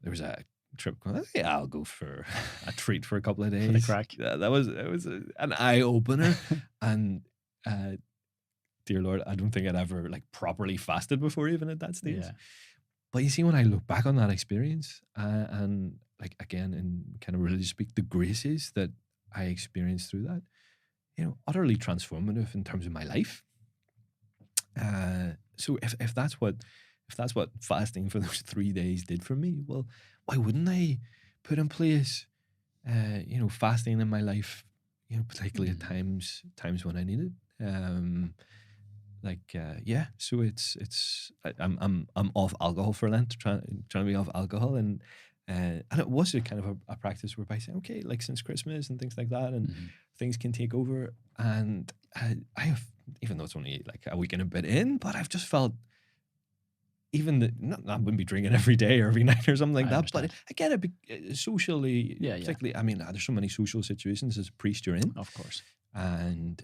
there was a trip going, yeah, I'll go for a treat for a couple of days. For the crack. Yeah, it was an eye opener, and dear Lord, I don't think I'd ever like properly fasted before, even at that stage. Yeah. But you see, when I look back on that experience, and like again in kind of religious speak, the graces that I experienced through that, you know, utterly transformative in terms of my life. So if that's what fasting for those 3 days did for me, well, why wouldn't I put in place, fasting in my life, you know, particularly at times when I need it. So I'm off alcohol for Lent, trying to be off alcohol, and it was a kind of a practice whereby saying, okay, like since Christmas and things like that, and things can take over, and I have, even though it's only like a week and a bit in, but I've just felt I wouldn't be drinking every day or every night or something like that, understand. but again, socially, particularly, I mean, there's so many social situations as a priest you're in, Of course, and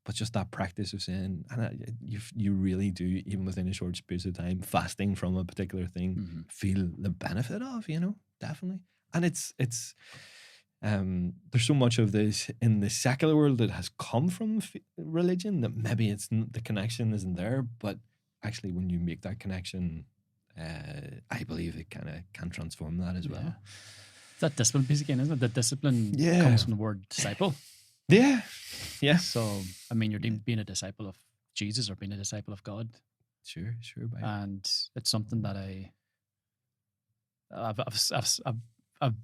but just that practice of saying, and you really do, even within a short space of time, fasting from a particular thing, feel the benefit of, you know, definitely. And it's there's so much of this in the secular world that has come from religion that maybe the connection isn't there, but actually when you make that connection, I believe it kind of can transform that as well. It's that discipline piece again, isn't it? The discipline comes from the word disciple. Yeah. So, I mean, you're being a disciple of Jesus or being a disciple of God. Sure. And it's something that I've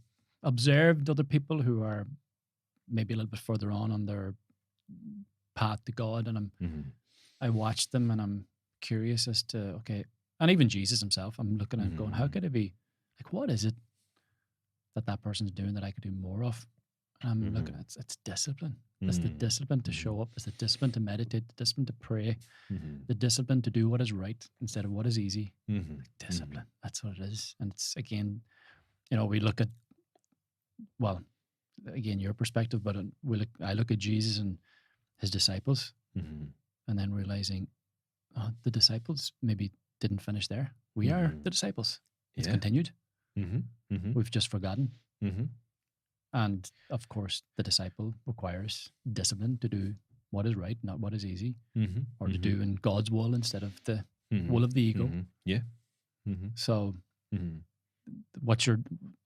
observed other people who are maybe a little bit further on their path to God, and I watch them and I'm curious as to, okay, and even Jesus himself, I'm looking at going, how could it be, like, what is it that person's doing that I could do more of? And I'm looking at it's discipline. It's the discipline to show up. It's the discipline to meditate, the discipline to pray, the discipline to do what is right instead of what is easy. Like discipline. That's what it is. And it's, again, you know, we look at, well, again, your perspective, but I look at Jesus and his disciples, and then realizing, the disciples maybe didn't finish there. We are the disciples. It's continued. We've just forgotten. And of course, the disciple requires discipline to do what is right, not what is easy, or to do in God's will instead of the will of the ego. So, what's your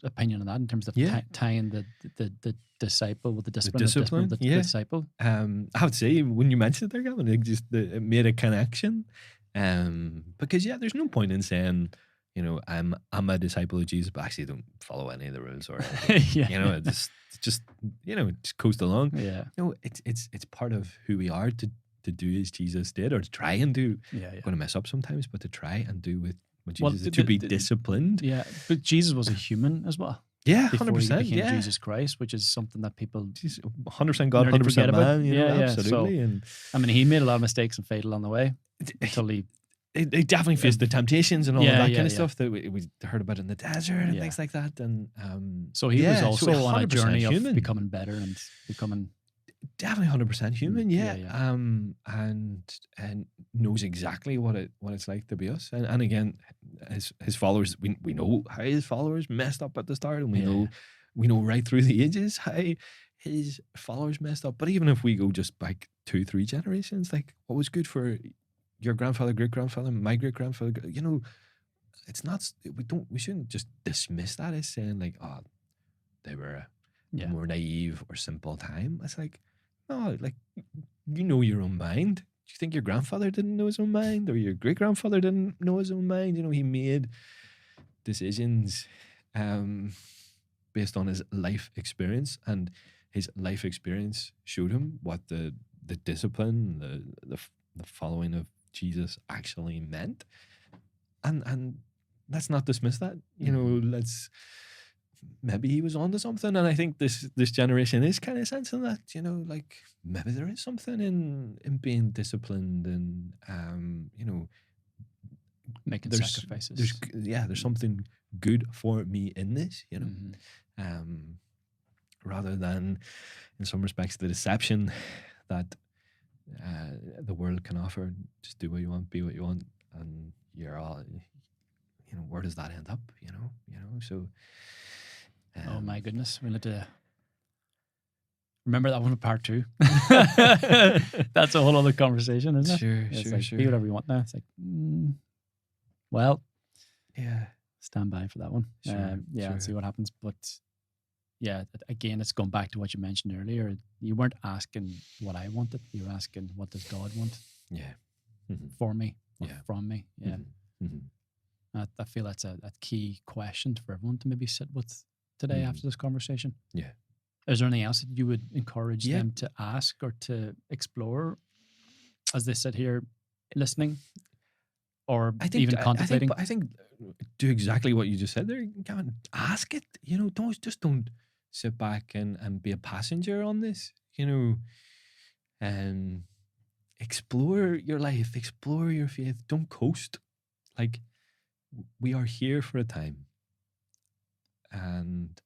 opinion on that in terms of tying the disciple with the discipline, the disciple? I have to say, when you mentioned it there, Gavin, it made a connection. Because there's no point in saying, you know, I'm a disciple of Jesus, but actually don't follow any of the rules or anything. You know, just you know, just coast along. Yeah. You know, it's part of who we are to do as Jesus did, or to try and do. Yeah. Going to mess up sometimes, but to try and do with what Jesus did, to be disciplined. Yeah, but Jesus was a human as well. Yeah, 100%. He became Jesus Christ, which is something that people 100% God, 100% man. You know, absolutely. So, and I mean, he made a lot of mistakes and failed along the way until he. They definitely faced the temptations and all of that kind of stuff that we heard about in the desert and things like that. And so he was also on a journey of becoming better and becoming definitely 100% human. And knows exactly what it's like to be us. And again, his followers, we know how his followers messed up at the start, and we know right through the ages how his followers messed up. But even if we go just back 2-3 generations, like what was good for your grandfather, great grandfather, my great grandfather, you know, it's not. We shouldn't just dismiss that as saying like, oh, they were a more naive or simple time. It's like, no, like, you know your own mind. you think your grandfather didn't know his own mind, or your great grandfather didn't know his own mind? He made decisions based on his life experience, and his life experience showed him what the discipline, the following of Jesus actually meant. And let's not dismiss that. Let's, maybe he was onto something. And I think this generation is kind of sensing that, like maybe there is something in being disciplined, and making sacrifices. There's something good for me in this, rather than in some respects the deception that the world can offer. Just do what you want, be what you want, and you're all, where does that end up? So oh my goodness, we'll have to remember that one in part 2. That's a whole other conversation, isn't it? Sure. Be whatever you want now. It's like, well, yeah, stand by for that one. Sure. And see what happens. But yeah, again, it's going back to what you mentioned earlier. You weren't asking what I wanted. You were asking, what does God want? Yeah. For me, or Yeah. from me. Yeah. I feel that's a key question for everyone to maybe sit with today after this conversation. Yeah. Is there anything else that you would encourage them to ask or to explore as they sit here listening, or even contemplating? I think do exactly what you just said there, Gavin. Ask it. Don't sit back and be a passenger on this. And explore your life, explore your faith. Don't coast. Like, we are here for a time, and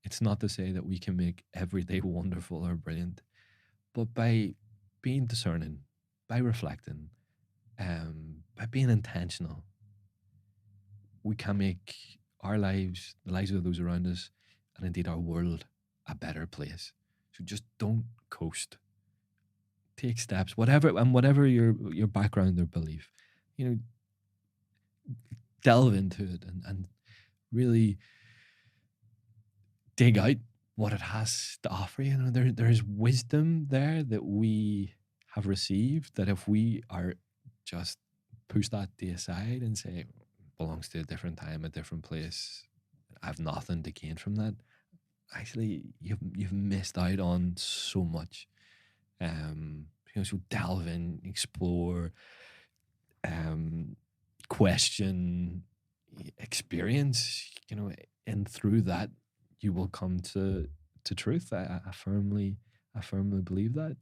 it's not to say that we can make every day wonderful or brilliant, but by being discerning, by reflecting, by being intentional, we can make our lives, the lives of those around us, and indeed our world, a better place. So just don't coast. Take steps, whatever your background or belief, delve into it and really dig out what it has to offer. There is wisdom there that we have received, that if we are just push that to aside and say it belongs to a different time, a different place, I have nothing to gain from that, actually you've missed out on so much. So delve in, explore, question, experience, and through that you will come to truth. I firmly believe that.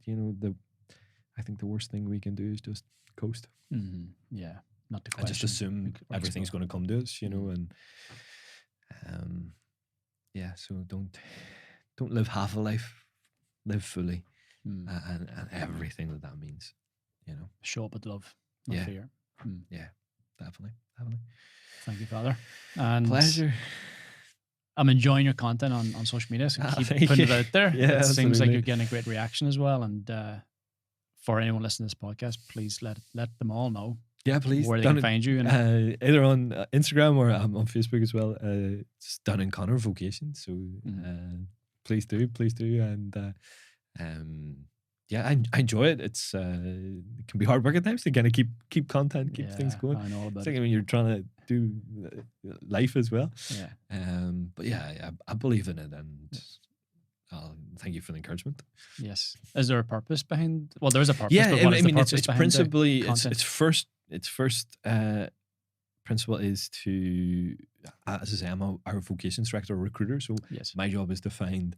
I think the worst thing we can do is just coast. Yeah, not to question. And just assume everything's going to come to us, and so don't live half a life, live fully, and everything that means, show up with love, not fear. Yeah, definitely. Thank you, Father. And pleasure. I'm enjoying your content on social media, so keep putting it out there. Yeah, it seems absolutely. like you're getting a great reaction as well. And for anyone listening to this podcast, please let them all know. Yeah, please. Where they can find you. And either on Instagram or I'm on Facebook as well. It's Dun and Conor Vocation. So please do. And I enjoy it. It can be hard work at times to kind of keep content, keep things going. I know all about it's like when you're trying to do life as well. Yeah. But yeah, I believe in it, and thank you for the encouragement. Yes. Is there a purpose behind? Well, there is a purpose. Yeah, but what is the purpose it's behind principally the its first principle is to, as I say, I'm our vocations director or recruiter. So my job is to find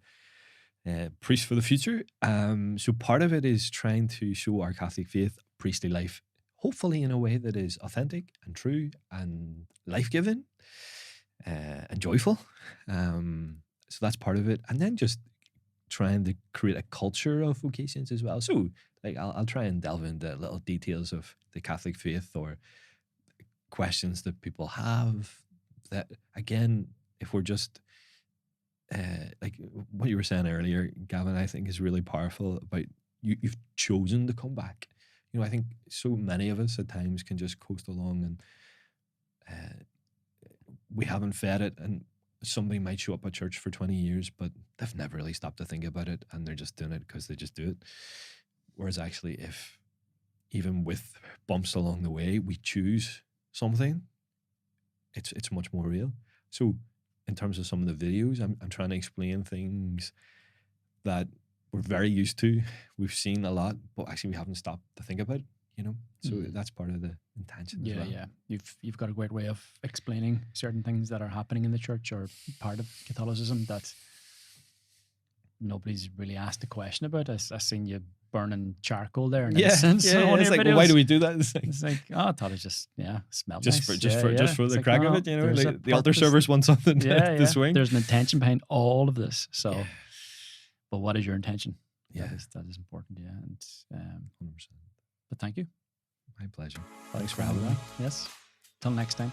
priests for the future. So part of it is trying to show our Catholic faith, priestly life, hopefully in a way that is authentic and true and life-giving and joyful. So that's part of it. And then just trying to create a culture of vocations as well. So like I'll try and delve into little details of the Catholic faith or questions that people have that, again, if we're just like what you were saying earlier, Gavin, I think is really powerful about you've chosen to come back. I think so many of us at times can just coast along and we haven't fed it, and somebody might show up at church for 20 years, but they've never really stopped to think about it, and they're just doing it because they just do it. Whereas actually, if even with bumps along the way, we choose something, it's much more real. So in terms of some of the videos, I'm trying to explain things that we're very used to, we've seen a lot, but actually we haven't stopped to think about, you know. So that's part of the intention as well. Yeah. You've got a great way of explaining certain things that are happening in the church or part of Catholicism that nobody's really asked a question about. I've seen you burning charcoal there in incense. Yeah, it's like, well, why do we do that? It's like, oh, I thought it just smelled just nice. just for the like, crack of it, you know. Like the altar servers want something to swing. There's an intention behind all of this. So, but what is your intention? Yeah, that is important. Yeah, and 100%. But thank you. My pleasure. Thanks for having me. Yes. Till next time.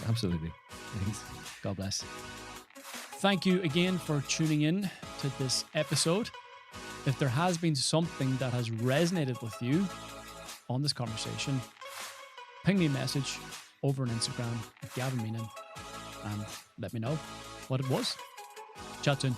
Absolutely. Thanks. God bless. Thank you again for tuning in to this episode. If there has been something that has resonated with you on this conversation, ping me a message over on Instagram at Gavin Meenan and let me know what it was. Chat soon.